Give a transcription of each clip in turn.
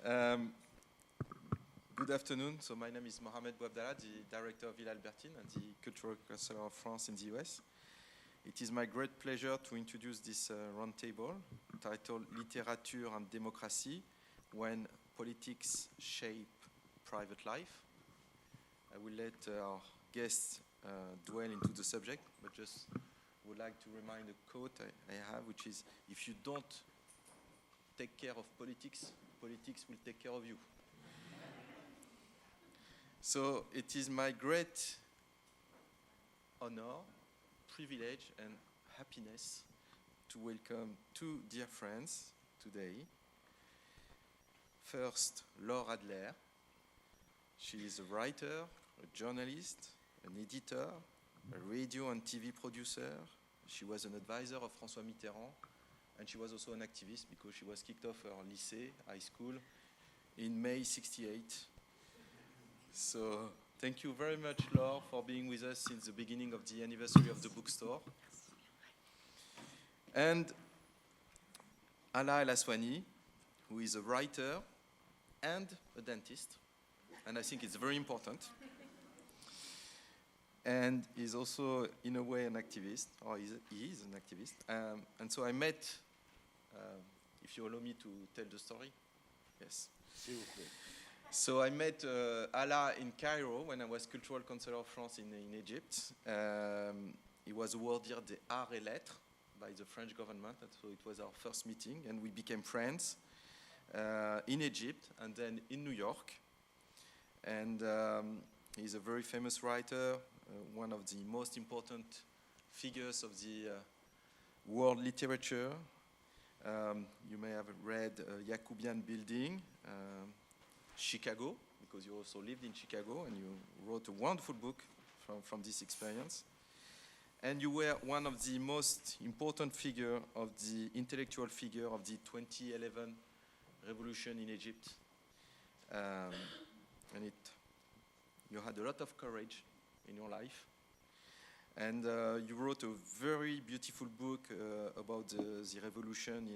Um, Good afternoon. So my name is Mohamed Bouabdallah, the director of Albertine and the Cultural Council of France in the US. It is my great pleasure to introduce this roundtable titled Literature and Democracy When Politics Shape Private Life. I will let our guests dwell into the subject, but just would like to remind a quote I have, which is, if you don't take care of politics, politics will take care of you. So it is my great honor, privilege, and happiness to welcome two dear friends today. First, Laure Adler. She is a writer, a journalist, an editor, a radio and TV producer. She was an advisor of François Mitterrand, and she was also an activist because she was kicked off her lycée, high school, in May '68. So thank you very much, Laure, for being with us since the beginning of the anniversary of the bookstore. And Alaa Al Aswany, who is a writer and a dentist, and I think it's very important, and is also, in a way, an activist, or he is an activist. And so I met, if you allow me to tell the story, yes. So I met Alaa in Cairo when I was Cultural Council of France in Egypt. He was awarded the Arts et Lettres by the French government, and so it was our first meeting, and we became friends in Egypt and then in New York. And he's a very famous writer, one of the most important figures of the world literature. You may have read Yacoubian Building, Chicago, because you also lived in Chicago and you wrote a wonderful book from this experience. And you were one of the most important figure of the intellectual figure of the 2011 revolution in Egypt. And you had a lot of courage in your life. And you wrote a very beautiful book about the revolution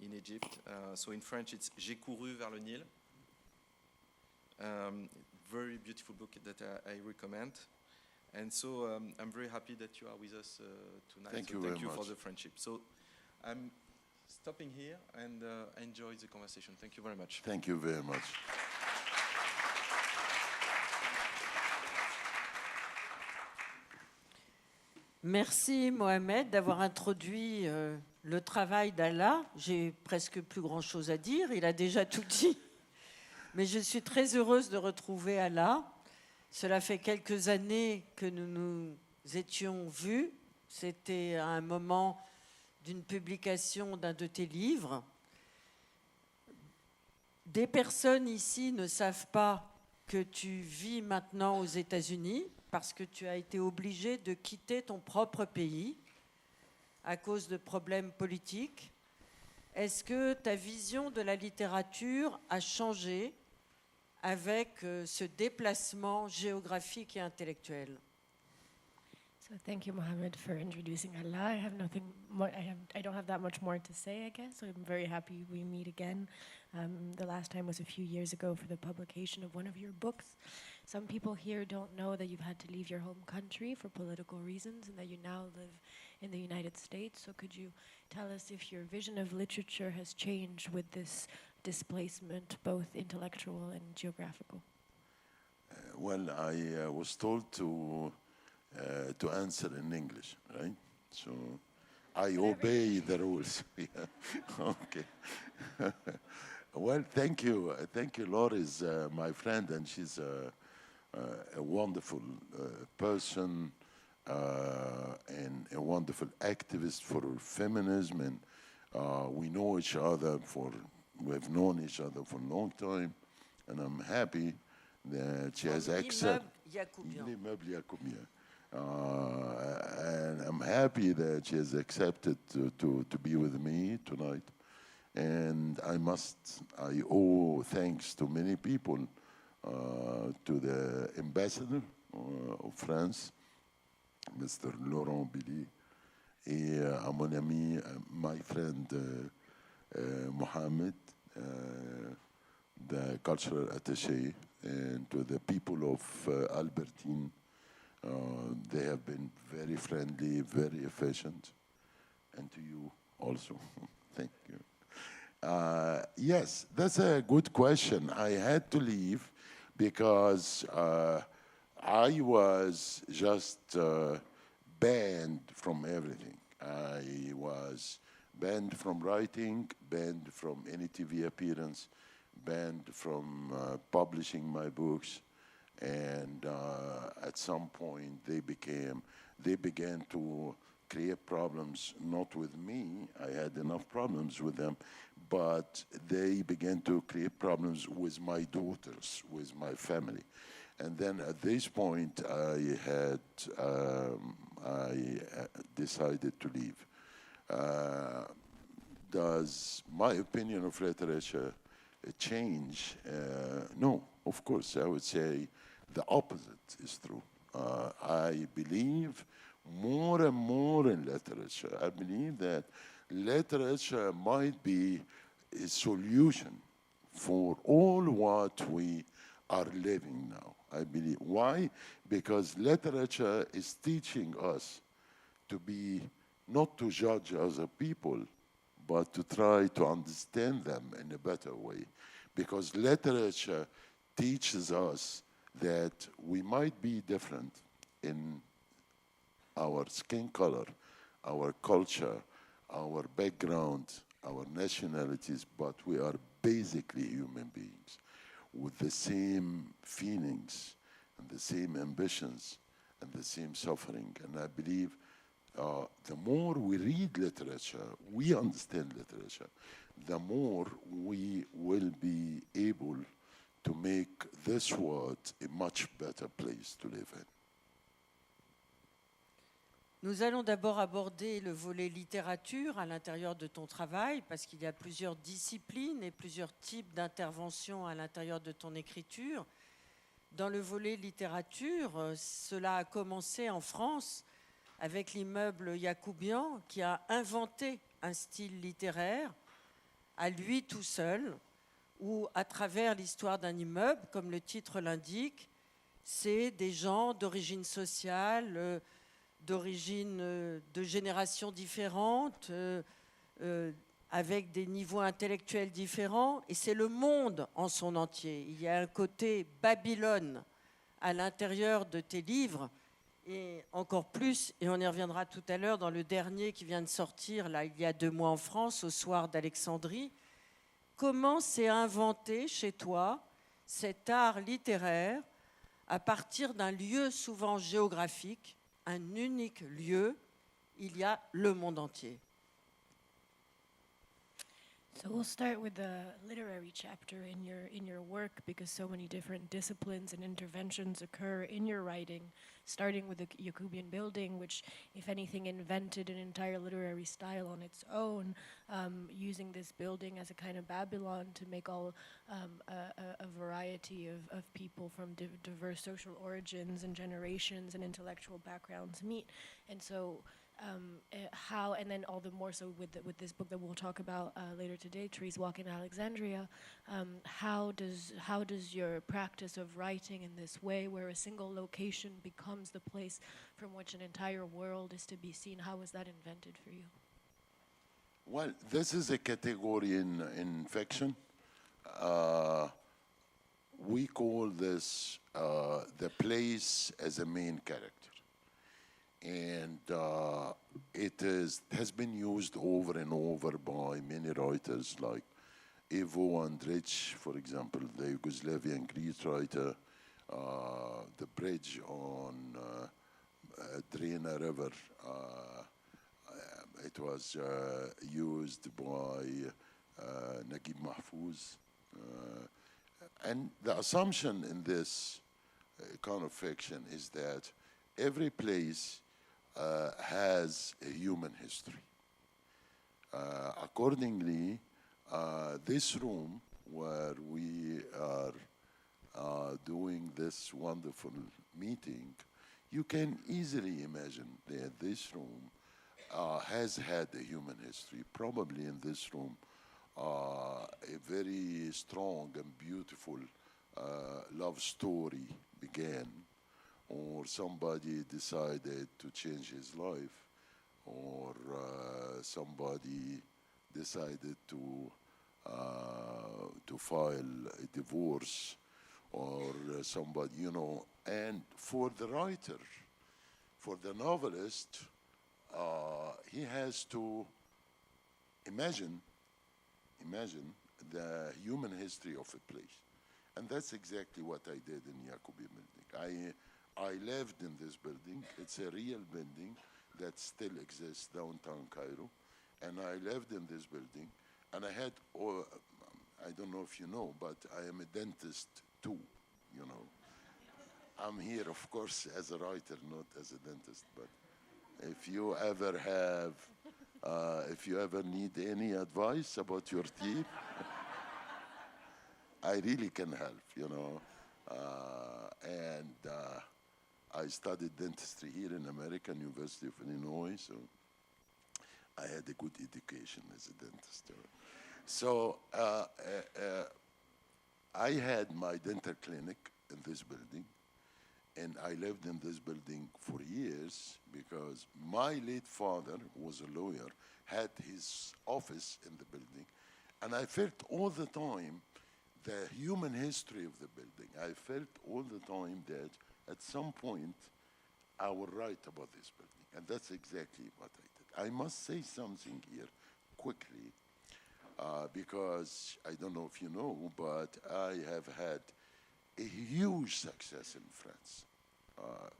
in Egypt. So in French, it's J'ai couru vers le Nil. Very beautiful book that I recommend. And so I'm very happy that you are with us tonight. Thank you very much for the friendship. So I'm stopping here and enjoy the conversation. Thank you very much. Thank you very much. Merci Mohamed d'avoir introduit le travail d'Alaa. J'ai presque plus grand-chose à dire, il a déjà tout dit. Mais je suis très heureuse de retrouver Alaa. Cela fait quelques années que nous nous étions vus. C'était à un moment d'une publication d'un de tes livres. Des personnes ici ne savent pas que tu vis maintenant aux États-Unis parce que tu as été obligé de quitter ton propre pays à cause de problèmes politiques. Est-ce que ta vision de la littérature a changé avec ce déplacement géographique et intellectuel? So thank you, Mohamed, for introducing Alaa. I have nothing more, I don't have that much more to say, I guess. So I'm very happy we meet again. The last time was a few years ago for the publication of one of your books. Some people here don't know that you've had to leave your home country for political reasons and that you now live in the United States. So could you tell us if your vision of literature has changed with this displacement, both intellectual and geographical? Well, I was told to answer in English, right? So I obey the rules. Yeah. Okay. Well, thank you. Thank you. Laure is my friend, and she's a wonderful person and a wonderful activist for feminism. And we know each other we've known each other for a long time, and I'm happy that she has accepted l'immeuble Yacoubian. And I'm happy that she has accepted to be with me tonight. And I owe thanks to many people, to the ambassador of France, Mr. Laurent Billy, et à mon ami, my friend Mohamed, cultural attaché, and to the people of Albertine. They have been very friendly, very efficient, and to you also. Thank you. Yes, that's a good question. I had to leave because I was just banned from everything. I was banned from writing, banned from any TV appearance, banned from publishing my books, and at some point they began to create problems, not with me, I had enough problems with them, but they began to create problems with my daughters, with my family. And then at this point, I decided to leave. Does my opinion of literature change? No, of course, I would say the opposite is true. I believe more and more in literature. I believe that literature might be a solution for all what we are living now. I believe. Why? Because literature is teaching us to be, not to judge other people, but to try to understand them in a better way. Because literature teaches us that we might be different in our skin color, our culture, our background, our nationalities, but we are basically human beings with the same feelings and the same ambitions and the same suffering. And I believe the more we read literature, we understand literature, the more we will be able to make this world a much better place to live in. Nous allons d'abord aborder le volet littérature à l'intérieur de ton travail, parce qu'il y a plusieurs disciplines et plusieurs types d'interventions à l'intérieur de ton écriture. Dans le volet littérature, cela a commencé en France avec l'immeuble Yacoubian qui a inventé un style littéraire à lui tout seul, où à travers l'histoire d'un immeuble, comme le titre l'indique, c'est des gens d'origine sociale, d'origine de générations différentes, avec des niveaux intellectuels différents, et c'est le monde en son entier. Il y a un côté Babylone à l'intérieur de tes livres, et encore plus, et on y reviendra tout à l'heure, dans le dernier qui vient de sortir, là, il y a 2 mois en France, au soir d'Alexandrie. Comment s'est inventé chez toi cet art littéraire à partir d'un lieu souvent géographique, un unique lieu, il y a le monde entier? So we'll start with the literary chapter in your work, because so many different disciplines and interventions occur in your writing, starting with the Yacoubian Building, which, if anything, invented an entire literary style on its own, using this building as a kind of Babylon to make all a variety of people from diverse social origins and generations and intellectual backgrounds meet. And so how, and then all the more so with this book that we'll talk about later today, Trees Walk in Alexandria, how does your practice of writing in this way, where a single location becomes the place from which an entire world is to be seen, how was that invented for you? Well, this is a category in fiction. We call this the place as a main character. And it has been used over and over by many writers like Ivo Andrić, for example, the Yugoslavian Greek writer, the bridge on Drina River. It was used by Naguib Mahfouz. And the assumption in this kind of fiction is that every place has a human history. Accordingly, this room where we are doing this wonderful meeting, you can easily imagine that this room has had a human history. Probably in this room a very strong and beautiful love story began, or somebody decided to change his life, or somebody decided to file a divorce, or somebody, you know. And for the writer, for the novelist, he has to imagine the human history of a place. And that's exactly what I did in Yacoubian Building. I lived in this building. It's a real building that still exists downtown Cairo. And I lived in this building. And I had, I don't know if you know, but I am a dentist too, you know. I'm here, of course, as a writer, not as a dentist. But if you ever have, if you ever need any advice about your teeth, I really can help, you know. I studied dentistry here in American University of Illinois, so I had a good education as a dentist. So I had my dental clinic in this building, and I lived in this building for years because my late father was a lawyer, had his office in the building, and I felt all the time the human history of the building. I felt all the time that at some point I will write about this building, and that's exactly what I did. I must say something here quickly, because I don't know if you know, but I have had a huge success in France.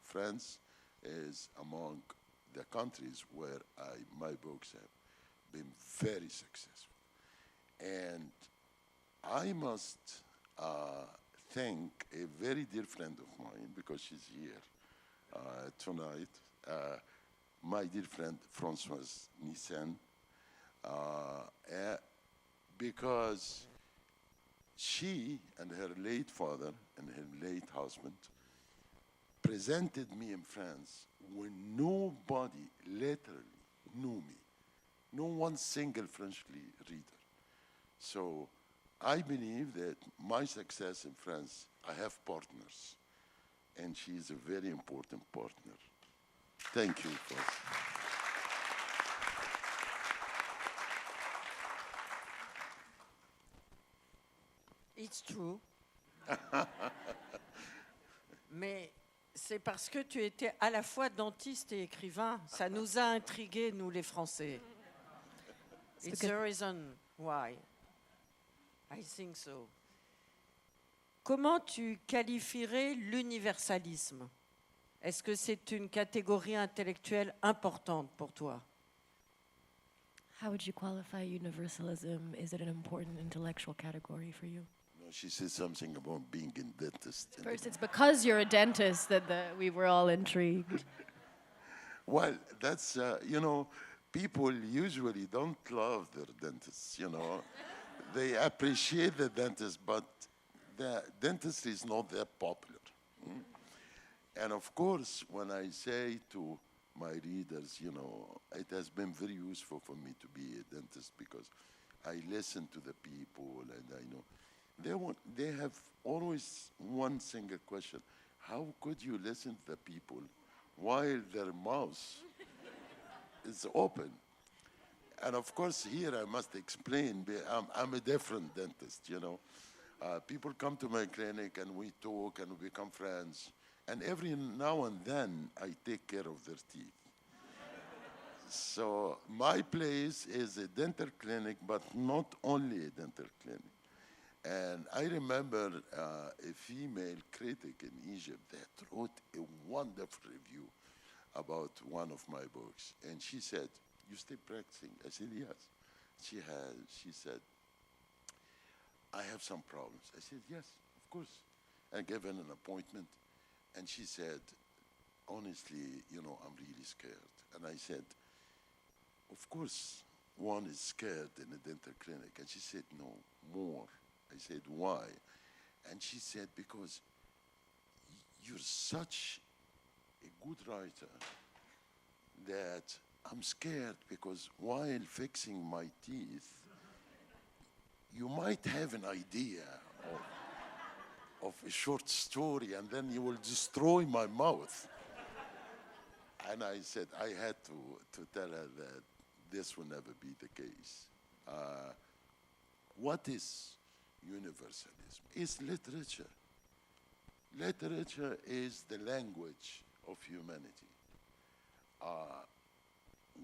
France is among the countries where my books have been very successful. And I must thank a very dear friend of mine, because she's here tonight, my dear friend Françoise Nissen, because she and her late father and her late husband presented me in France when nobody literally knew me. No one single French reader. So I believe that my success in France, I have partners, and she is a very important partner. Thank you, folks. It's true. Mais c'est parce que tu étais à la fois dentiste et écrivain. Ça nous a intrigués, nous les Français. It's the reason why. I think so. Comment tu qualifierais l'universalisme? Est-ce que c'est une catégorie intellectuelle importante pour toi? How would you qualify universalism? Is it an important intellectual category for you? No, she said something about being a dentist. First, it's because you're a dentist that we were all intrigued. Well, that's, you know, people usually don't love their dentists, you know. They appreciate the dentist, but the dentistry is not that popular. And of course, when I say to my readers, you know, it has been very useful for me to be a dentist because I listen to the people and I know. They have always one single question. How could you listen to the people while their mouth is open? And of course, here I must explain, I'm a different dentist, you know. People come to my clinic and we talk and we become friends. And every now and then, I take care of their teeth. So my place is a dental clinic, but not only a dental clinic. And I remember a female critic in Egypt that wrote a wonderful review about one of my books. And she said, "You stay practicing?" I said, "Yes." She said, "I have some problems." I said, "Yes, of course." I gave her an appointment. And she said, "Honestly, you know, I'm really scared." And I said, "Of course, one is scared in a dental clinic." And she said, "No, more." I said, "Why?" And she said, "Because you're such a good writer that I'm scared because while fixing my teeth, you might have an idea of a short story, and then you will destroy my mouth. And I said, I had to tell her that this will never be the case. What is universalism? It's literature. Literature is the language of humanity.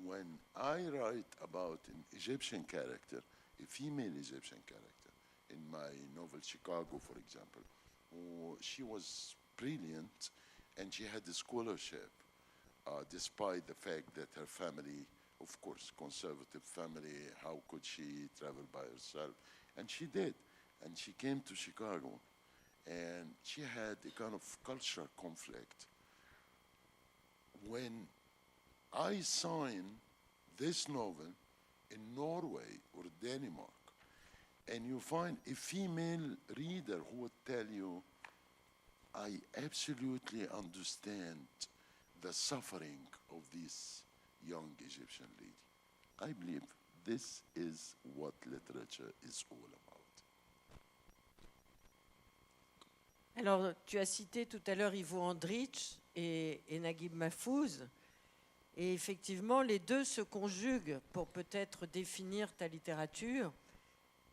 When I write about an Egyptian character, a female Egyptian character, in my novel Chicago, for example, she was brilliant and she had a scholarship, despite the fact that her family, of course, conservative family, how could she travel by herself? And she did. And she came to Chicago, and she had a kind of cultural conflict. When I signed this novel in Norway or Denmark, and you find a female reader who would tell you, I absolutely understand the suffering of this young Egyptian lady. I believe this is what literature is all about. Alors, tu as cité tout à l'heure Ivo Andrić et Naguib Mahfouz. Et effectivement, les deux se conjuguent pour peut-être définir ta littérature.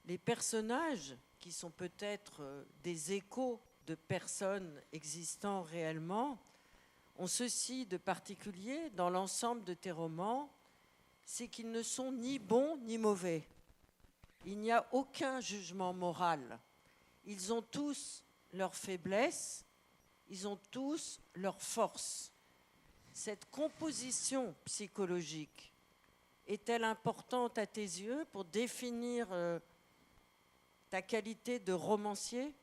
Les personnages, qui sont peut-être des échos de personnes existant réellement, ont ceci de particulier dans l'ensemble de tes romans, c'est qu'ils ne sont ni bons ni mauvais. Il n'y a aucun jugement moral. Ils ont tous leurs faiblesses, ils ont tous leurs forces. Cette composition psychologique est-elle importante à tes yeux pour définir ta qualité de romancier?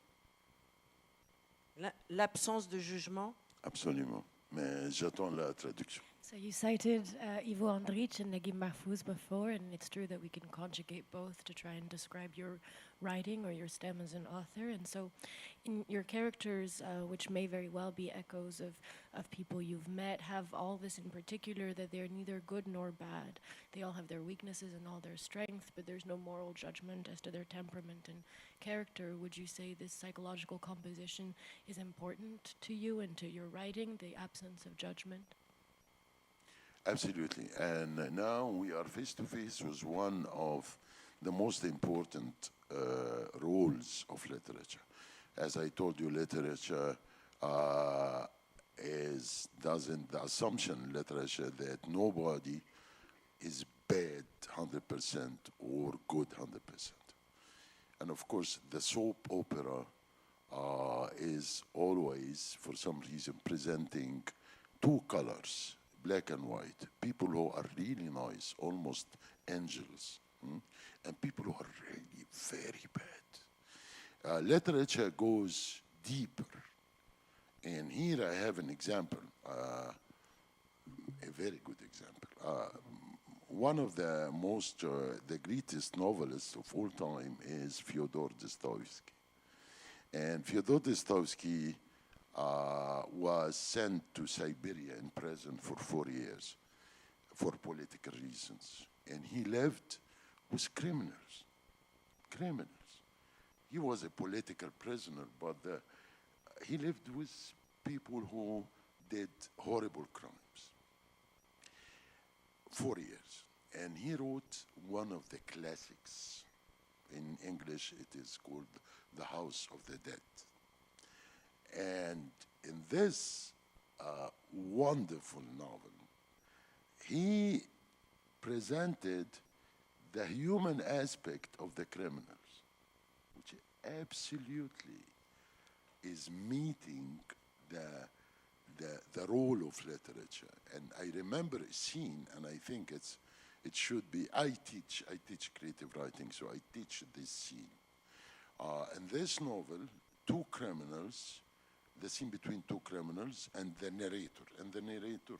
L'absence de jugement? Absolument. Mais j'attends la traduction. So you cited Ivo Andrić and Naguib Mahfouz before, and it's true that we can conjugate both to try and describe your writing or your stem as an author. And so in your characters, which may very well be echoes of people you've met, have all this in particular, that they're neither good nor bad. They all have their weaknesses and all their strengths, but there's no moral judgment as to their temperament and character. Would you say this psychological composition is important to you and to your writing, the absence of judgment? Absolutely. And now we are face to face with one of the most important roles of literature. As I told you, literature doesn't, the assumption in literature that nobody is bad 100% or good 100%. And of course, the soap opera is always, for some reason, presenting two colors, black and white, people who are really nice, almost angels, and people who are really very bad. Literature goes deeper. And here I have an example, a very good example. One of the the greatest novelists of all time is Fyodor Dostoevsky. And Fyodor Dostoevsky was sent to Siberia in prison for 4 years for political reasons. And he lived with criminals. He was a political prisoner, but he lived with people who did horrible crimes. 4 years. And he wrote one of the classics. In English, it is called The House of the Dead. And in this wonderful novel, he presented the human aspect of the criminals, which absolutely is meeting the role of literature. And I remember a scene, and I think it should be, I teach creative writing, so I teach this scene. In this novel, two criminals, the scene between two criminals and the narrator. And the narrator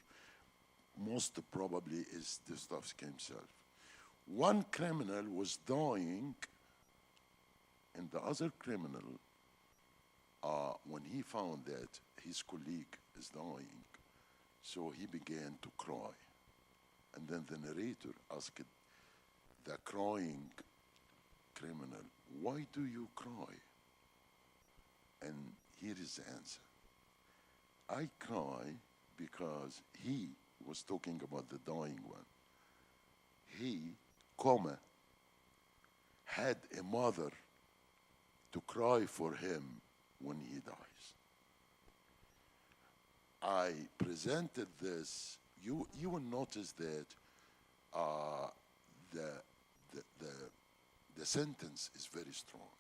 most probably is Dostoevsky himself. One criminal was dying, and the other criminal, when he found that his colleague is dying, so he began to cry. And then the narrator asked the crying criminal, why do you cry? And here is the answer. I cry because he was talking about the dying one. He, had a mother to cry for him when he dies. I presented this. You will notice that the sentence is very strong.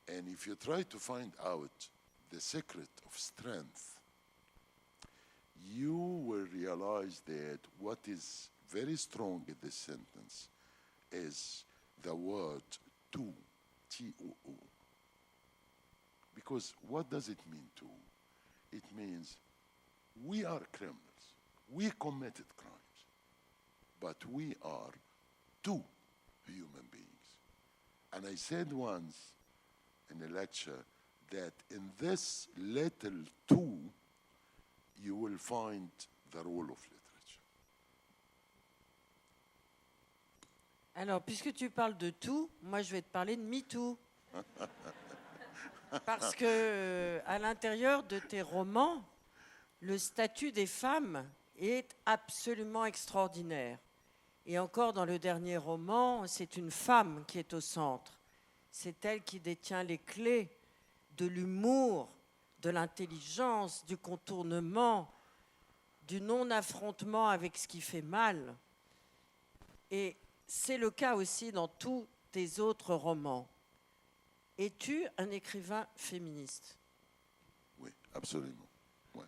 And if you try to find out the secret of strength, you will realize that what is very strong in this sentence is the word to, T-O-O. Because what does it mean to? It means we are criminals. We committed crimes. But we are two human beings. And I said once in a lecture that in this little two, you will find the role of literature. Alors, puisque tu parles de tout, moi je vais te parler de MeToo. Parce que à l'intérieur de tes romans, le statut des femmes est absolument extraordinaire. Et encore dans le dernier roman, c'est une femme qui est au centre. C'est elle qui détient les clés de l'humour, de l'intelligence, du contournement, du non-affrontement avec ce qui fait mal. Et c'est le cas aussi dans tous tes autres romans. Es-tu un écrivain féministe? Oui, absolument. Ouais.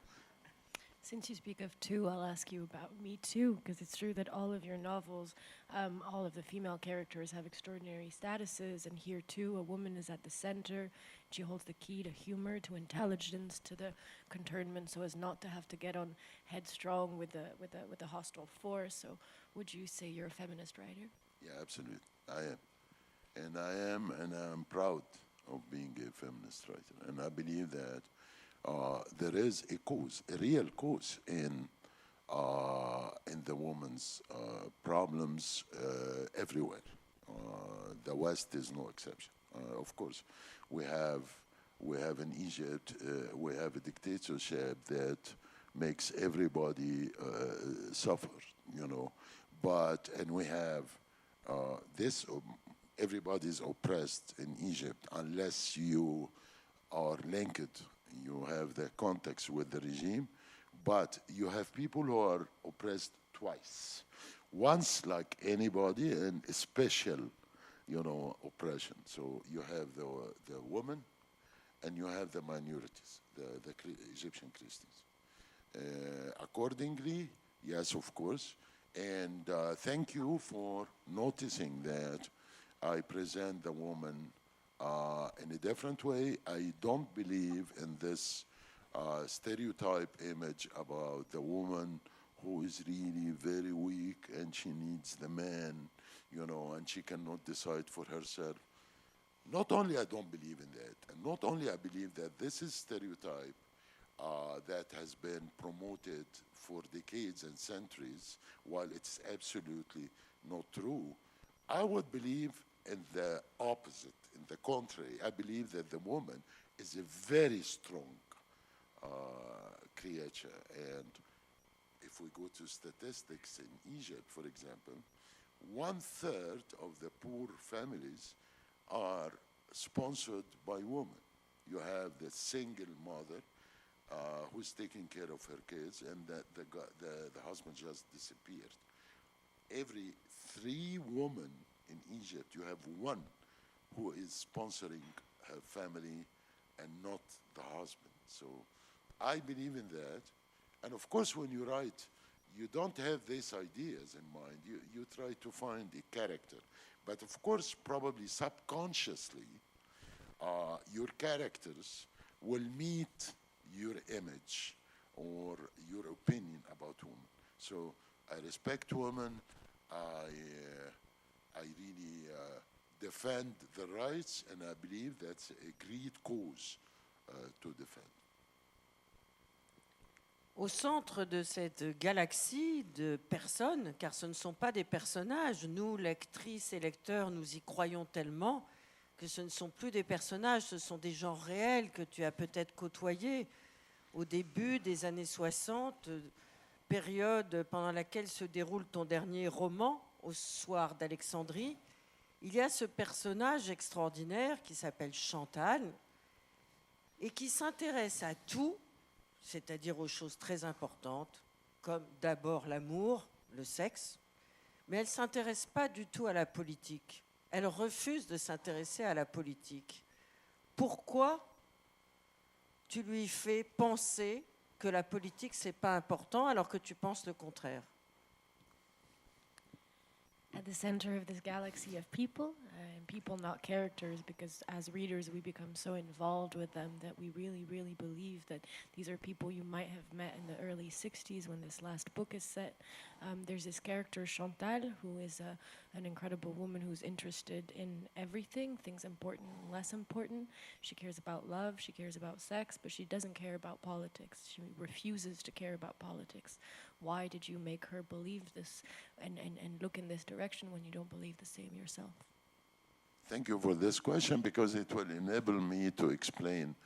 Since you speak of two, I'll ask you about Me Too, because it's true that all of your novels, all of the female characters have extraordinary statuses, and here too, a woman is at the center. She holds the key to humor, to intelligence, to the conturnment, so as not to have to get on headstrong with the hostile force. So, would you say you're a feminist writer? Yeah, absolutely. I am. And I'm proud of being a feminist writer. And I believe that there is a cause, a real cause in the woman's problems everywhere. The West is no exception. Of course, we have in Egypt, we have a dictatorship that makes everybody suffer, you know. And we have this, everybody's oppressed in Egypt unless you are linked, you have the context with the regime, but you have people who are oppressed twice. Once like anybody, and a special, you know, oppression. So you have the woman and you have the minorities, the Egyptian Christians. Accordingly, yes, of course, and thank you for noticing that I present the woman in a different way. I don't believe in this stereotype image about the woman who is really very weak and she needs the man, you know, and she cannot decide for herself. Not only I don't believe in that, and not only I believe that this is stereotype that has been promoted for decades and centuries, while it's absolutely not true, I would believe in the opposite, in the contrary. I believe that the woman is a very strong creature. And if we go to statistics in Egypt, for example, 1/3 of the poor families are sponsored by women. You have the single mother who's taking care of her kids, and the husband just disappeared. Every 3 women in Egypt, you have 1 who is sponsoring her family and not the husband. So I believe in that. And of course, when you write, you don't have these ideas in mind. You try to find a character. But of course, probably subconsciously, your characters will meet your image or your opinion about women. So I respect women. I really defend the rights, and I believe that's a great cause to defend. Au centre de cette galaxie de personnes, car ce ne sont pas des personnages, nous, lectrices et lecteurs, nous y croyons tellement, que ce ne sont plus des personnages, ce sont des gens réels que tu as peut-être côtoyés au début des années 60, période pendant laquelle se déroule ton dernier roman, Au soir d'Alexandrie. Il y a ce personnage extraordinaire qui s'appelle Chantal et qui s'intéresse à tout, c'est-à-dire aux choses très importantes, comme d'abord l'amour, le sexe, mais elle ne s'intéresse pas du tout à la politique. Elle refuse de s'intéresser à la politique. Pourquoi tu lui fais penser que la politique, ce n'est pas important, alors que tu penses le contraire? At the center of this galaxy of people, and people not characters, because as readers we become so involved with them that we really, really believe that these are people you might have met in the early 60s when this last book is set. There's this character Chantal, who is an incredible woman who's interested in everything, things important and less important. She cares about love, she cares about sex, but she doesn't care about politics. She refuses to care about politics. Why did you make her believe this and look in this direction when you don't believe the same yourself? Thank you for this question, because it will enable me to explain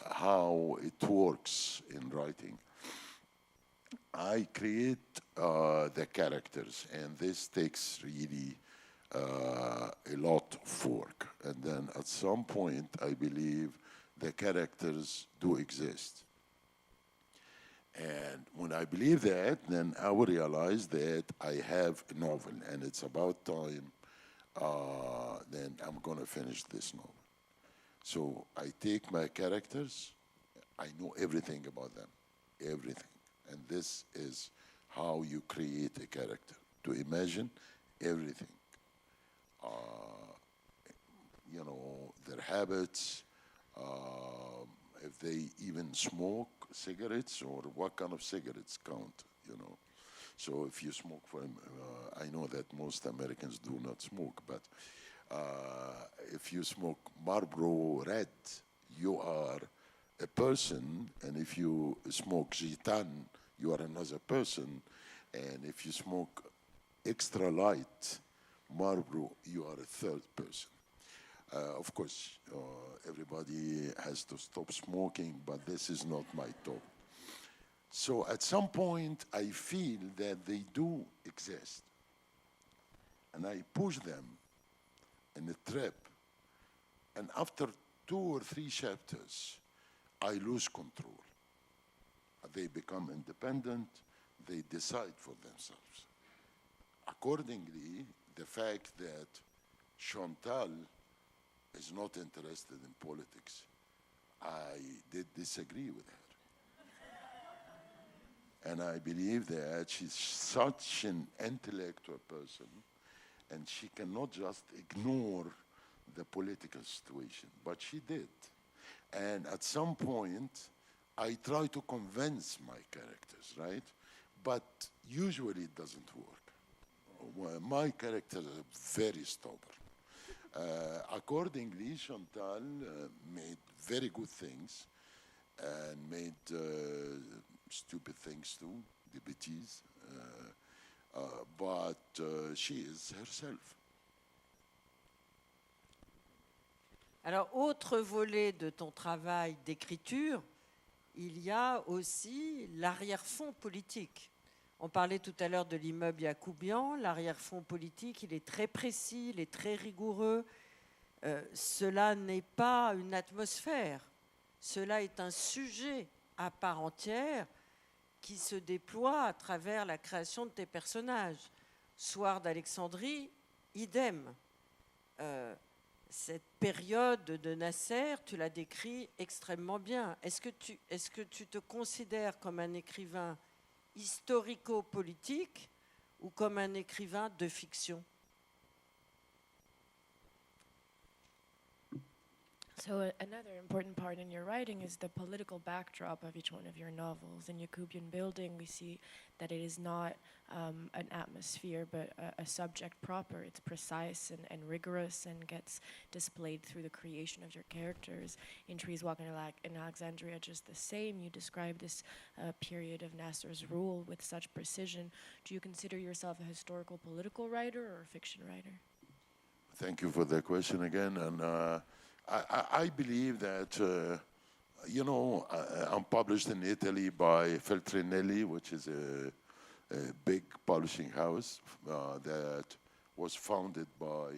how it works in writing. I create the characters, and this takes really a lot of work. And then at some point, I believe the characters do exist. And when I believe that, then I will realize that I have a novel, and it's about time then I'm going to finish this novel. So I take my characters, I know everything about them, everything. And this is how you create a character, to imagine everything. You know, their habits, if they even smoke cigarettes, or what kind of cigarettes count, you know. So if you smoke, I know that most Americans do not smoke, but if you smoke Marlboro Red, you are a person, and if you smoke Gitan, you are another person, and if you smoke extra light Marlboro, you are a third person. Of course, everybody has to stop smoking, but this is not my talk. So at some point, I feel that they do exist. And I push them in a trip. And after 2 or 3 chapters, I lose control. They become independent. They decide for themselves. Accordingly, the fact that Chantal is not interested in politics, I did disagree with her. And I believe that she's such an intellectual person, and she cannot just ignore the political situation, but she did. And at some point, I try to convince my characters, right? But usually it doesn't work. Well, my characters are very stubborn. Accordingly, Chantal made very good things and made stupid things too, the bêtises, but she is herself. Alors, autre volet de ton travail d'écriture, il y a aussi l'arrière-fond politique. On parlait tout à l'heure de l'immeuble Yacoubian, l'arrière-fond politique, il est très précis, il est très rigoureux. Cela n'est pas une atmosphère, cela est un sujet à part entière qui se déploie à travers la création de tes personnages. Soir d'Alexandrie, idem. Cette période de Nasser, tu la décris extrêmement bien. Est-ce que tu te considères comme un écrivain historico-politique ou comme un écrivain de fiction? So another important part in your writing is the political backdrop of each one of your novels. In Yacoubian Building, we see that it is not an atmosphere, but a subject proper. It's precise and rigorous and gets displayed through the creation of your characters. In Trees Walking in Alexandria, just the same. You describe this period of Nasser's rule with such precision. Do you consider yourself a historical political writer or a fiction writer? Thank you for the question again. And I believe that, I'm published in Italy by Feltrinelli, which is a big publishing house that was founded by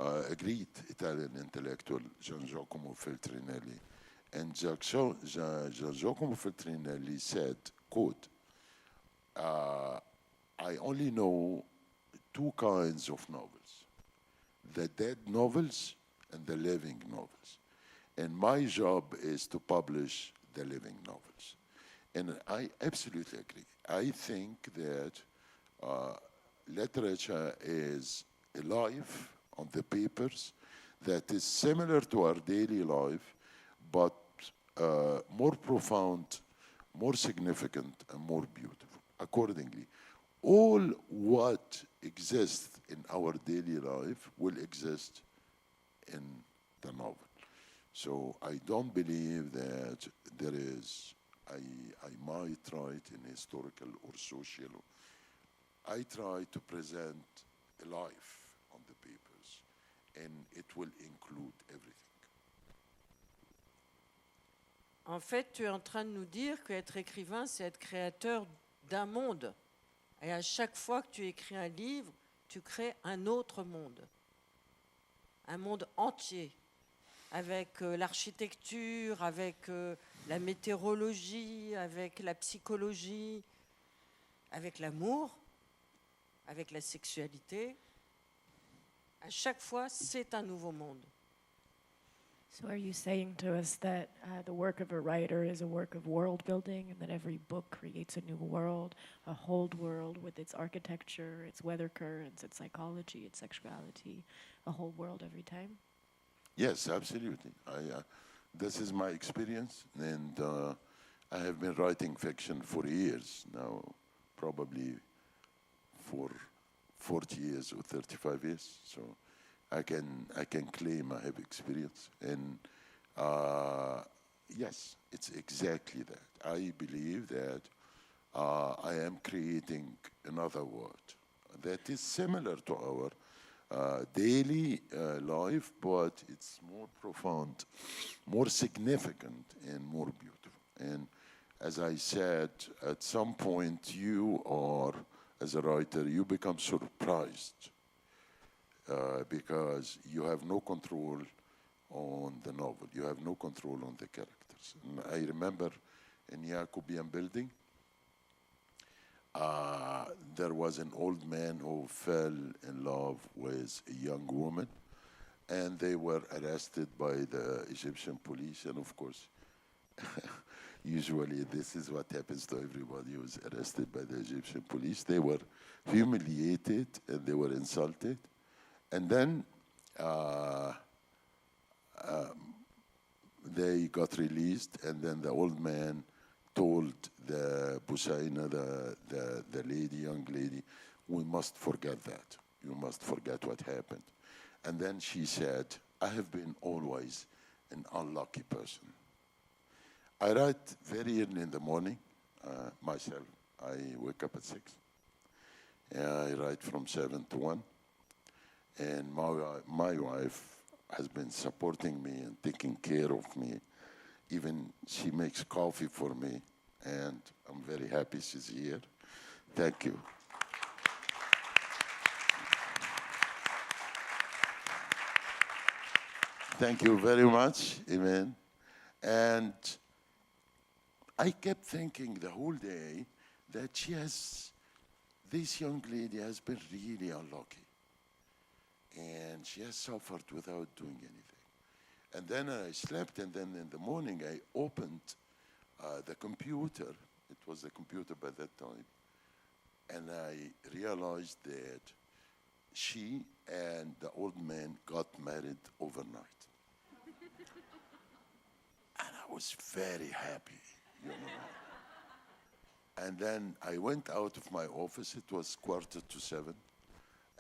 a great Italian intellectual, Gian Giacomo Feltrinelli. And Gian Giacomo Feltrinelli said, quote, I only know two kinds of novels, the dead novels and the living novels. And my job is to publish the living novels. And I absolutely agree. I think that literature is a life on the papers that is similar to our daily life, but more profound, more significant, and more beautiful. Accordingly, all what exists in our daily life will exist in the novel. So I don't believe that there is, I might write in historical or social. I try to present a life on the papers, and it will include everything. En fait, tu es en train de nous dire qu'être écrivain, c'est être créateur d'un monde. Et à chaque fois que tu écris un livre, tu crées un autre monde. Un monde entier. Avec l'architecture, avec la météorologie, avec la psychologie, avec l'amour, avec la sexualité. À chaque fois, c'est un nouveau monde. So are you saying to us that the work of a writer is a work of world building, and that every book creates a new world, a whole world with its architecture, its weather currents, its psychology, its sexuality, a whole world every time? Yes, absolutely. This is my experience, and I have been writing fiction for years now, probably for 40 years or 35 years. So I can claim I have experience, and yes, it's exactly that. I believe that I am creating another world that is similar to our daily life, but it's more profound, more significant, and more beautiful. And as I said, at some point you are, as a writer, you become surprised because you have no control on the novel. You have no control on the characters. And I remember in Yacoubian Building, there was an old man who fell in love with a young woman, and they were arrested by the Egyptian police. And of course, usually this is what happens to everybody who is arrested by the Egyptian police. They were humiliated and they were insulted. And then they got released, and then the old man told the Busaina, the lady, young lady, we must forget that. You must forget what happened. And then she said, I have been always an unlucky person. I write very early in the morning, myself. I wake up at 6. I write from 7 to 1. And my wife has been supporting me and taking care of me. Even she makes coffee for me, and I'm very happy she's here. Thank you. Thank you very much, Iman. And I kept thinking the whole day that this young lady has been really unlucky. And she has suffered without doing anything. And then I slept, and then in the morning I opened the computer. It was the computer by that time. And I realized that she and the old man got married overnight. And I was very happy, you know. And then I went out of my office. It was 6:45.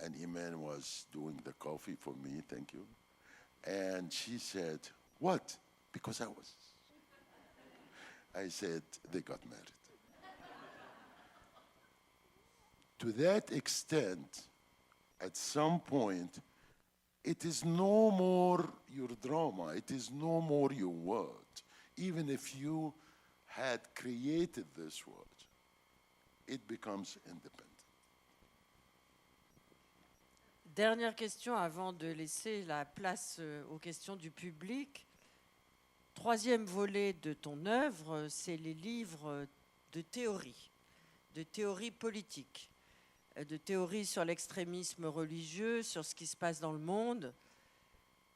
And Iman was doing the coffee for me, thank you. And she said, what? Because I said, they got married. To that extent, at some point, it is no more your drama, it is no more your word. Even if you had created this word, it becomes independent. Dernière question avant de laisser la place aux questions du public. Troisième volet de ton œuvre, c'est les livres de théorie politique, de théorie sur l'extrémisme religieux, sur ce qui se passe dans le monde.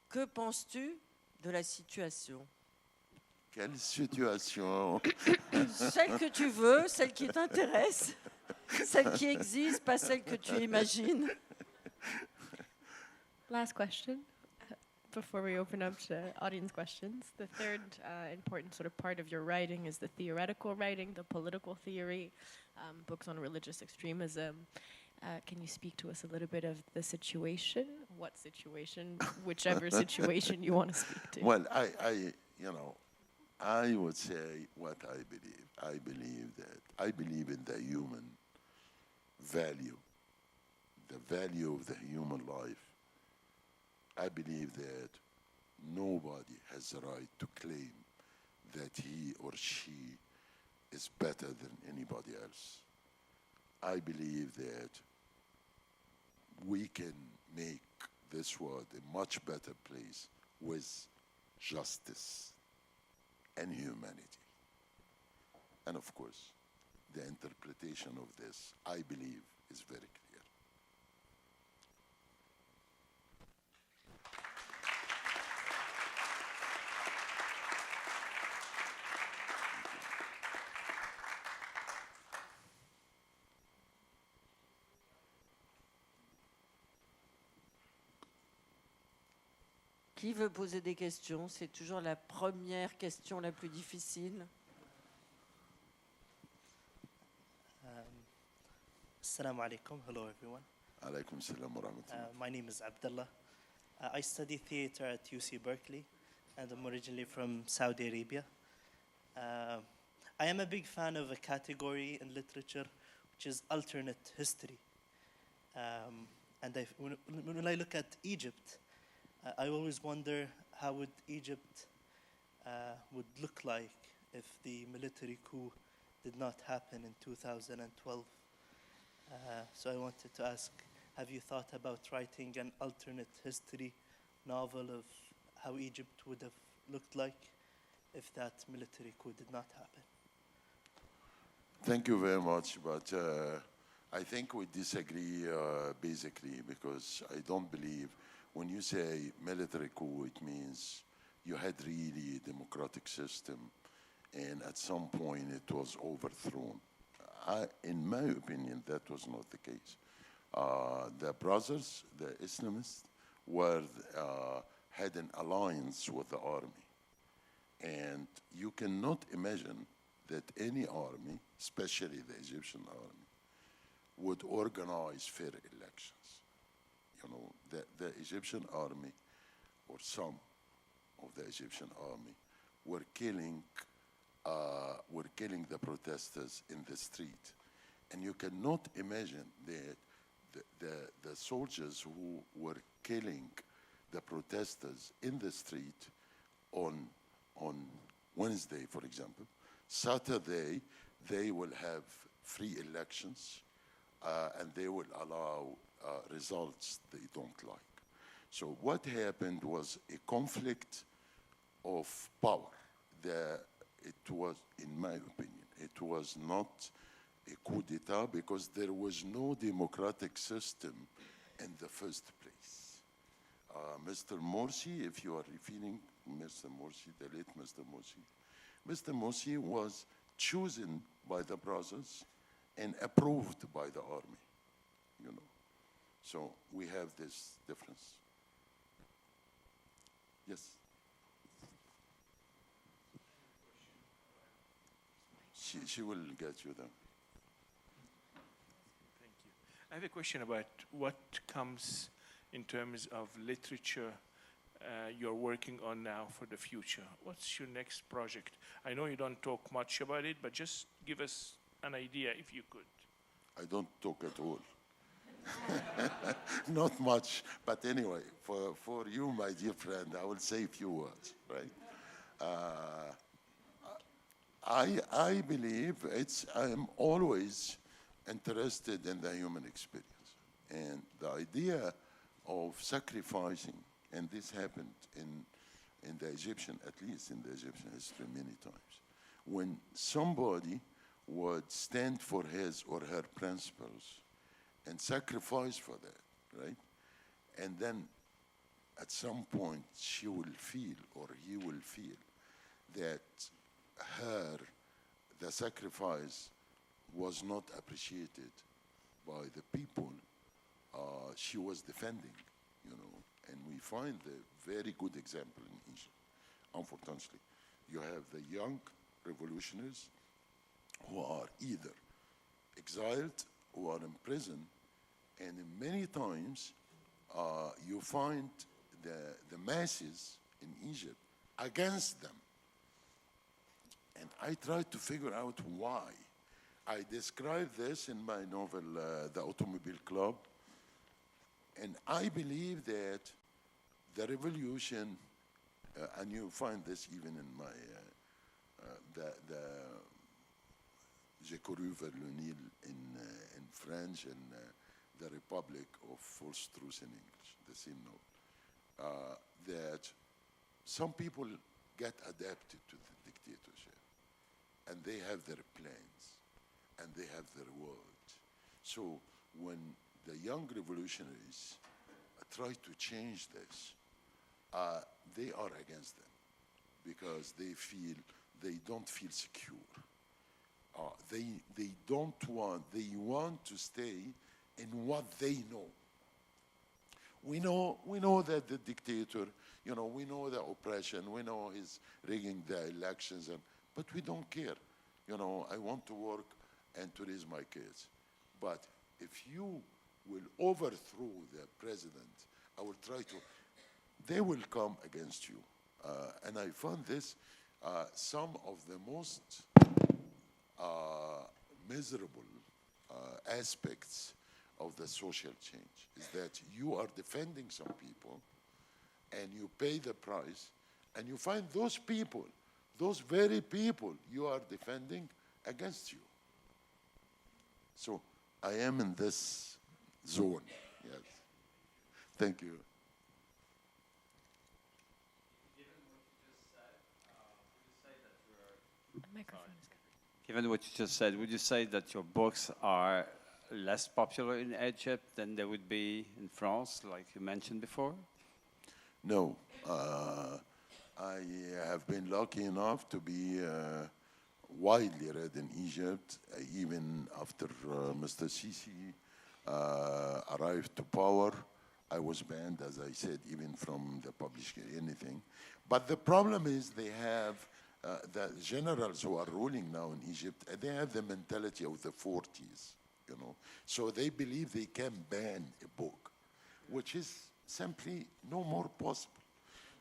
Que penses-tu de la situation? Quelle situation? Celle que tu veux, celle qui t'intéresse, celle qui existe, pas celle que tu imagines. Last question before we open up to audience questions. The third important sort of part of your writing is the theoretical writing, the political theory, books on religious extremism. Can you speak to us a little bit of the situation? What situation? Whichever situation you want to speak to. Well, I would say what I believe. I believe in the human value, the value of the human life. I believe that nobody has the right to claim that he or she is better than anybody else. I believe that we can make this world a much better place with justice and humanity. And of course, the interpretation of this, I believe, is very clear. Qui veut poser des questions? C'est toujours la première question la plus difficile. Assalamu alaikum. Hello, everyone. Alaikum salam wa rahmatullah. My name is Abdullah. I study theater at UC Berkeley, and I'm originally from Saudi Arabia. I am a big fan of a category in literature, which is alternate history. And when I look at Egypt, I always wonder how would Egypt would look like if the military coup did not happen in 2012. So I wanted to ask, have you thought about writing an alternate history novel of how Egypt would have looked like if that military coup did not happen? Thank you very much, but I think we disagree basically, because I don't believe when you say military coup, it means you had really a democratic system, and at some point it was overthrown. In my opinion, that was not the case. The brothers, the Islamists, had an alliance with the army. And you cannot imagine that any army, especially the Egyptian army, would organize fair elections. You know, the Egyptian army, or some of the Egyptian army, were killing the protesters in the street. And you cannot imagine that the soldiers who were killing the protesters in the street on Wednesday, for example, Saturday, they will have free elections, and they will allow results they don't like. So what happened was a conflict of power. It was, in my opinion, it was not a coup d'etat because there was no democratic system in the first place. Mr. Morsi, if you are referring Mr. Morsi, the late Mr. Morsi, Mr. Morsi was chosen by the brothers and approved by the army, you know. So we have this difference. Yes. She will get you there. Thank you. I have a question about what comes in terms of literature you're working on now for the future. What's your next project? I know you don't talk much about it, but just give us an idea if you could. I don't talk at all. Not much, but anyway, for you, my dear friend, I will say a few words, right? I believe I'm always interested in the human experience. And the idea of sacrificing, and this happened in the Egyptian, at least in the Egyptian history many times, when somebody would stand for his or her principles and sacrifice for that, right? And then at some point she will feel or he will feel that the sacrifice was not appreciated by the people she was defending, you know. And we find a very good example in Egypt, unfortunately. You have the young revolutionaries who are either exiled or in prison, and many times you find the masses in Egypt against them. And I tried to figure out why. I describe this in my novel, The Automobile Club, and I believe that the revolution, and you find this even in my, the Yacoubian Building in French and the Republic of False Truth in English, the same note, that some people get adapted to the dictatorship, and they have their plans, and they have their words. So when the young revolutionaries try to change this, they are against them because they don't feel secure. They want to stay in what they know. We know that the dictator, you know, we know the oppression, we know he's rigging the elections, but we don't care. You know, I want to work and to raise my kids. But if you will overthrow the president, I will try to, they will come against you. And I found this, some of the most miserable aspects of the social change is that you are defending some people and you pay the price, and you find those people, those very people you are defending against you. So I am in this zone, yes. Thank you. Given what you just said, would you say that your books are less popular in Egypt than they would be in France, like you mentioned before? No. I have been lucky enough to be widely read in Egypt, even after Mr. Sisi arrived to power. I was banned, as I said, even from the publishing anything. But the problem is they have, the generals who are ruling now in Egypt, they have the mentality of the 40s, you know. So they believe they can ban a book, which is simply no more possible.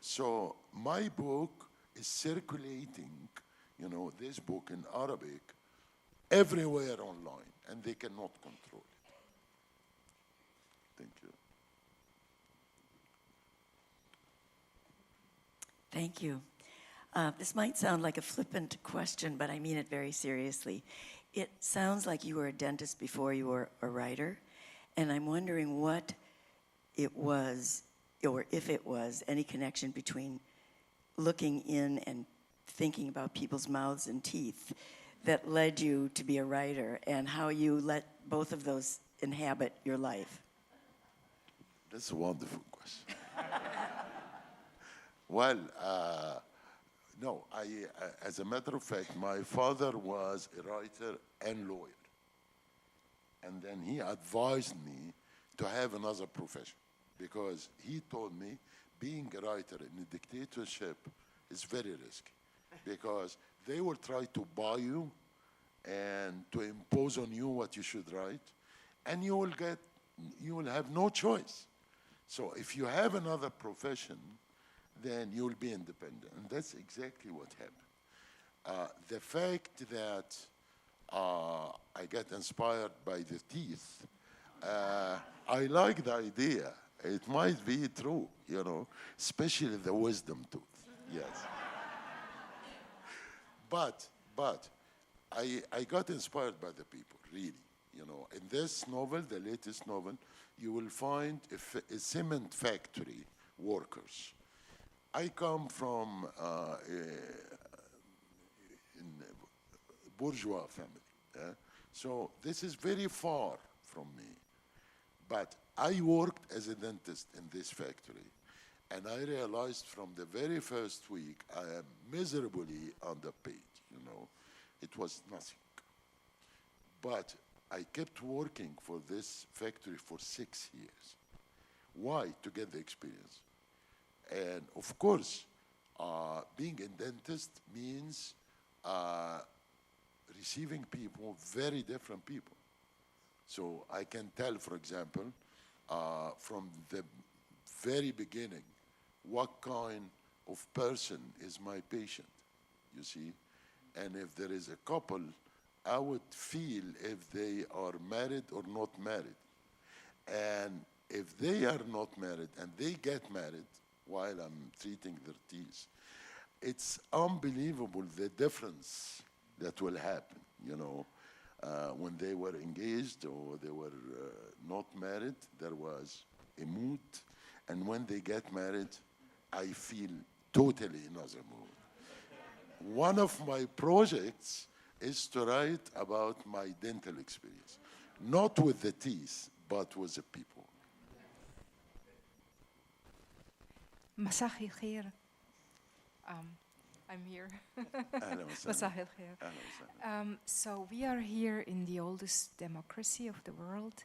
So my book is circulating, you know, this book in Arabic everywhere online, and they cannot control it. Thank you. Thank you. This might sound like a flippant question, but I mean it very seriously. It sounds like you were a dentist before you were a writer, and I'm wondering what it was, or if it was, any connection between looking in and thinking about people's mouths and teeth that led you to be a writer, and how you let both of those inhabit your life. That's a wonderful question. Well, no, as a matter of fact, my father was a writer and lawyer. And then he advised me to have another profession, because he told me being a writer in a dictatorship is very risky, because they will try to buy you and to impose on you what you should write, and you will have no choice. So if you have another profession, then you'll be independent. And that's exactly what happened. The fact that I got inspired by the teeth, I like the idea. It might be true, you know, especially the wisdom tooth. Yes. But I got inspired by the people, really. You know, in this novel, the latest novel, you will find a cement factory workers. I come from a bourgeois family, so this is very far from me. But I worked as a dentist in this factory, and I realized from the very first week I am miserably underpaid, you know. It was nothing. But I kept working for this factory for 6 years. Why? To get the experience. And of course, being a dentist means receiving people, very different people. So I can tell, for example, from the very beginning, what kind of person is my patient, you see? And if there is a couple, I would feel if they are married or not married. And if they are not married and they get married while I'm treating their teeth, it's unbelievable the difference that will happen, you know. When they were engaged or they were not married, there was a mood. And when they get married, I feel totally another mood. One of my projects is to write about my dental experience, not with the teeth, but with the people. مساء الخير. I'm here. مساء الخير. So we are here in the oldest democracy of the world,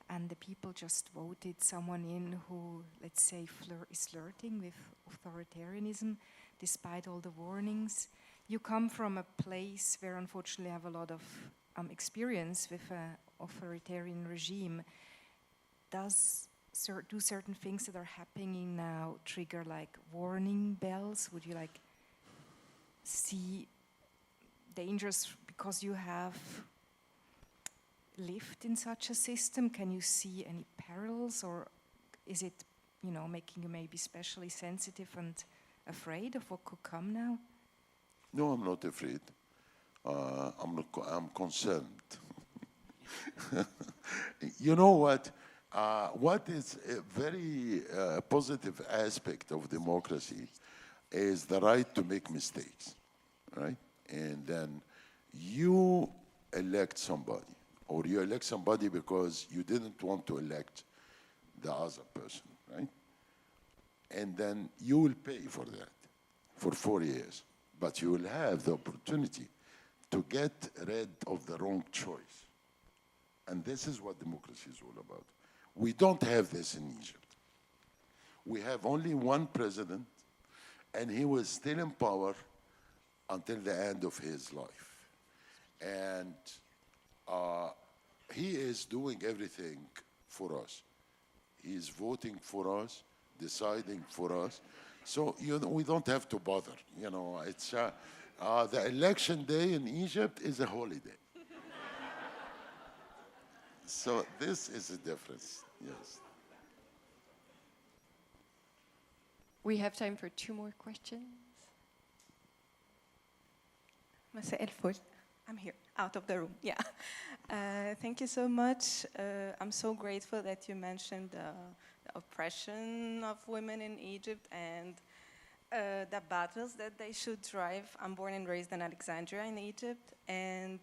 and the people just voted someone in who, let's say, is flirting with authoritarianism, despite all the warnings. You come from a place where, unfortunately, I have a lot of experience with an authoritarian regime. Do certain things that are happening now trigger like warning bells? Would you like see dangers because you have lived in such a system? Can you see any perils, or is it, you know, making you maybe especially sensitive and afraid of what could come now? No, I'm not afraid. I'm concerned. You know what? What is a very positive aspect of democracy is the right to make mistakes, right? And then you elect somebody, or you elect somebody because you didn't want to elect the other person, right? And then you will pay for that for 4 years. But you will have the opportunity to get rid of the wrong choice. And this is what democracy is all about. We don't have this in Egypt. We have only one president, and he was still in power until the end of his life. And he is doing everything for us. He is voting for us, deciding for us. So we don't have to bother. You know, it's the election day in Egypt is a holiday. So this is a difference. Yes. We have time for 2 more questions. مساء الفل. I'm here, out of the room. Yeah. Thank you so much. I'm so grateful that you mentioned the oppression of women in Egypt and the battles that they should drive. I'm born and raised in Alexandria in Egypt. And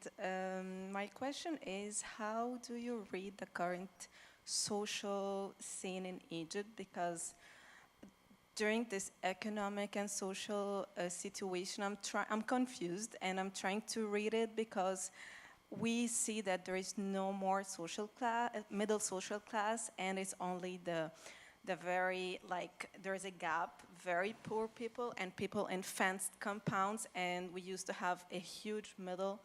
my question is, how do you read the current social scene in Egypt? Because during this economic and social situation, I'm confused, and I'm trying to read it because we see that there is no more social class, middle social class, and it's only the very, like, there is a gap, very poor people and people in fenced compounds, and we used to have a huge middle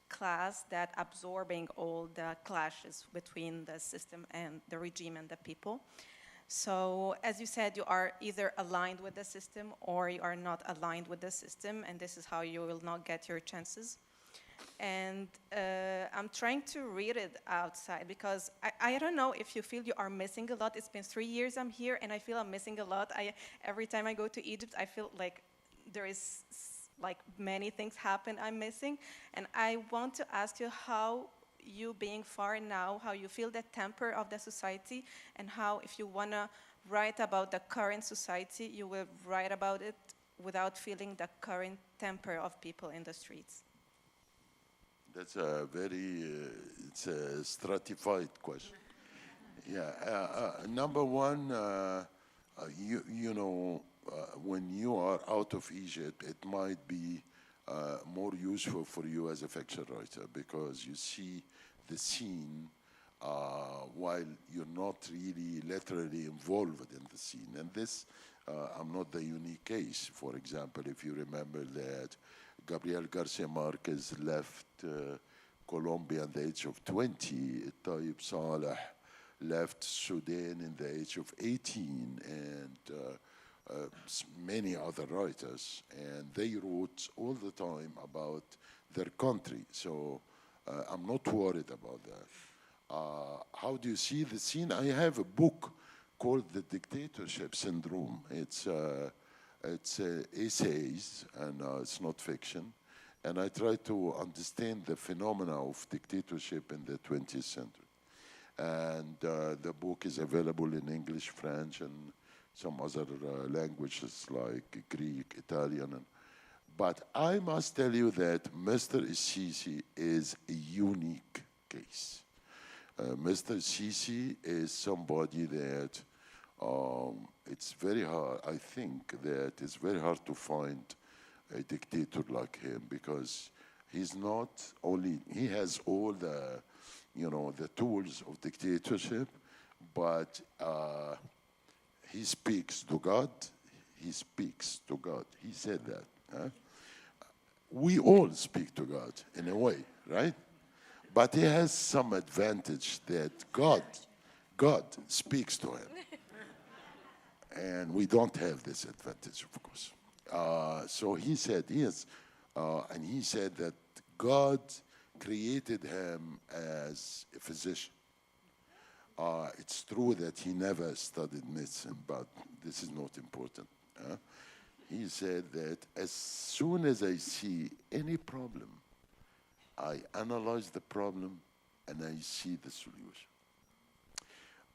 class that absorbing all the clashes between the system and the regime and the people. So, as you said, you are either aligned with the system or you are not aligned with the system, and this is how you will not get your chances. and I'm trying to read it outside because I don't know if you feel you are missing a lot. It's been 3 years I'm here, and I feel I'm missing a lot. Every time I go to Egypt, I feel like there is like many things happen I'm missing, and I want to ask you how you being far now, how you feel the temper of the society, and how if you want to write about the current society, you will write about it without feeling the current temper of people in the streets. That's a very, it's a stratified question. Yeah, number one, you know, when you are out of Egypt, it might be more useful for you as a fiction writer because you see the scene while you're not really literally involved in the scene. And this, I'm not the unique case. For example, if you remember that Gabriel Garcia Marquez left Colombia at the age of 20, Tayyip Saleh left Sudan in the age of 18, and many other writers, and they wrote all the time about their country. So I'm not worried about that. How do you see the scene? I have a book called The Dictatorship Syndrome. It's essays, and it's not fiction. And I try to understand the phenomena of dictatorship in the 20th century. And the book is available in English, French, and some other languages like Greek, Italian. But I must tell you that Mr. Sisi is a unique case. Mr. Sisi is somebody that it's very hard, I think that it's very hard to find a dictator like him because he's not only, he has all the, you know, the tools of dictatorship, but he speaks to God. He speaks to God. He said that. Huh? We all speak to God in a way, right? But he has some advantage that God speaks to him. And we don't have this advantage, of course. So he said, yes, and he said that God created him as a physician. It's true that he never studied medicine, but this is not important. He said that as soon as I see any problem, I analyze the problem and I see the solution.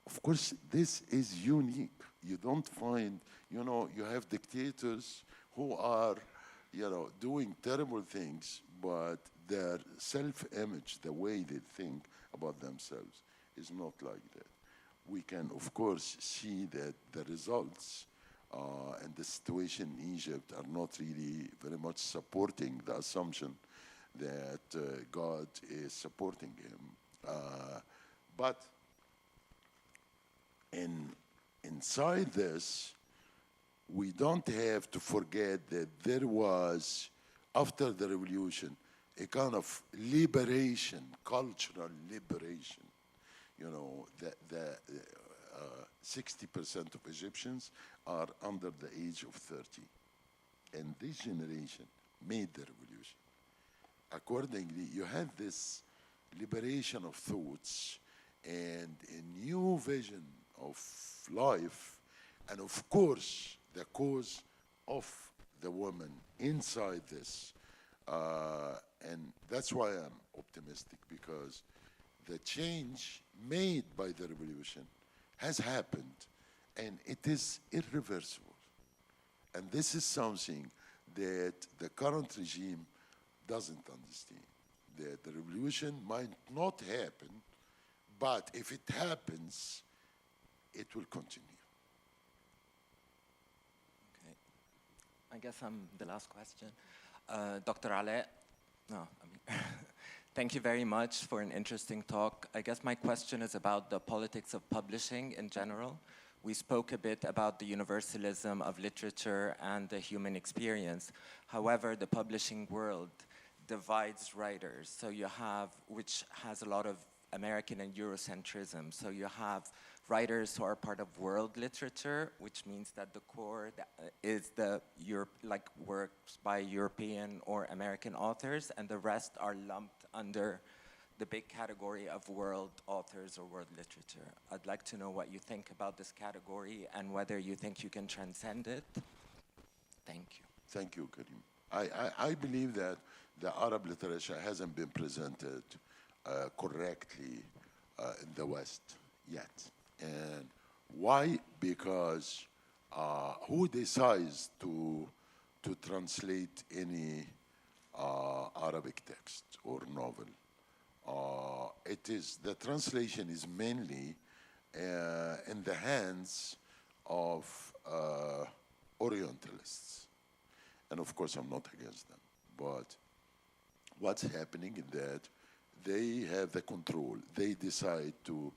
Of course, this is unique. You don't find, you know, you have dictators who are, you know, doing terrible things, but their self-image, the way they think about themselves, is not like that. We can, of course, see that the results and the situation in Egypt are not really very much supporting the assumption that God is supporting him. But inside this, we don't have to forget that there was, after the revolution, a kind of liberation, cultural liberation. You know, the 60% of Egyptians are under the age of 30. And this generation made the revolution. Accordingly, you had this liberation of thoughts and a new vision of life, and of course, the cause of the woman inside this. And that's why I'm optimistic, because the change made by the revolution has happened, and it is irreversible. And this is something that the current regime doesn't understand, that the revolution might not happen, but if it happens, it will continue. Okay. I guess I'm the last question. Dr. Alaa, thank you very much for an interesting talk. I guess my question is about the politics of publishing in general. We spoke a bit about the universalism of literature and the human experience. However, the publishing world divides writers. So you have, which has a lot of American and Eurocentrism. So you have writers who are part of world literature, which means that the core is the works by European or American authors, and the rest are lumped under the big category of world authors or world literature. I'd like to know what you think about this category and whether you think you can transcend it. Thank you. Thank you, Karim. I believe that the Arab literature hasn't been presented correctly in the West yet. And why? Because who decides to translate any Arabic text or novel? The translation is mainly in the hands of Orientalists. And of course, I'm not against them. But what's happening is that they have the control. They decide to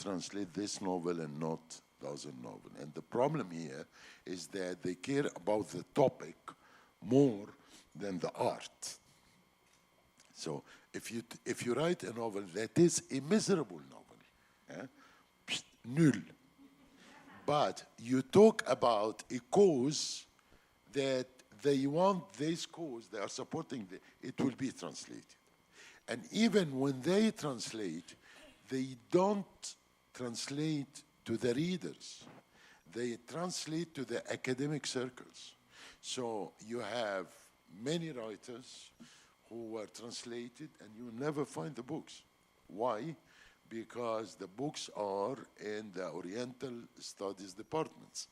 translate this novel and not the other novel. And the problem here is that they care about the topic more than the art. So if you write a novel that is a miserable novel, null. But you talk about a cause that they want this cause, they are supporting, it will be translated. And even when they translate, they don't translate to the readers. They translate to the academic circles. So you have many writers who were translated and you never find the books. Why? Because the books are in the Oriental Studies departments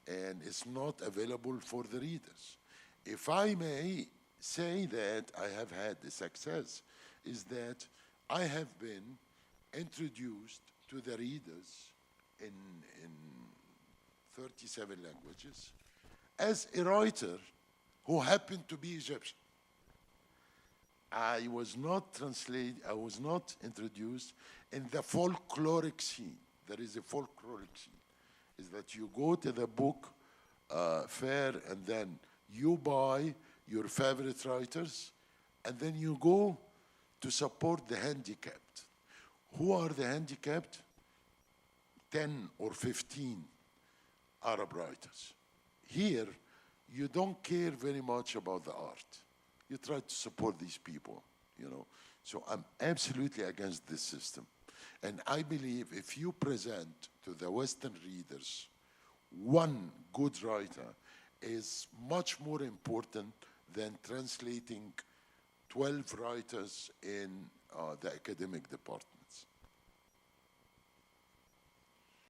and it's not available for the readers. If I may say that I have had the success, is that I have been introduced to the readers in 37 languages as a writer who happened to be Egyptian. I was not introduced in the folkloric scene. There is a folkloric scene. Is that you go to the book fair and then you buy your favorite writers and then you go to support the handicapped. Who are the handicapped? 10 or 15 Arab writers. Here, you don't care very much about the art. You try to support these people, you know. So I'm absolutely against this system. And I believe if you present to the Western readers one good writer is much more important than translating 12 writers in the academic department.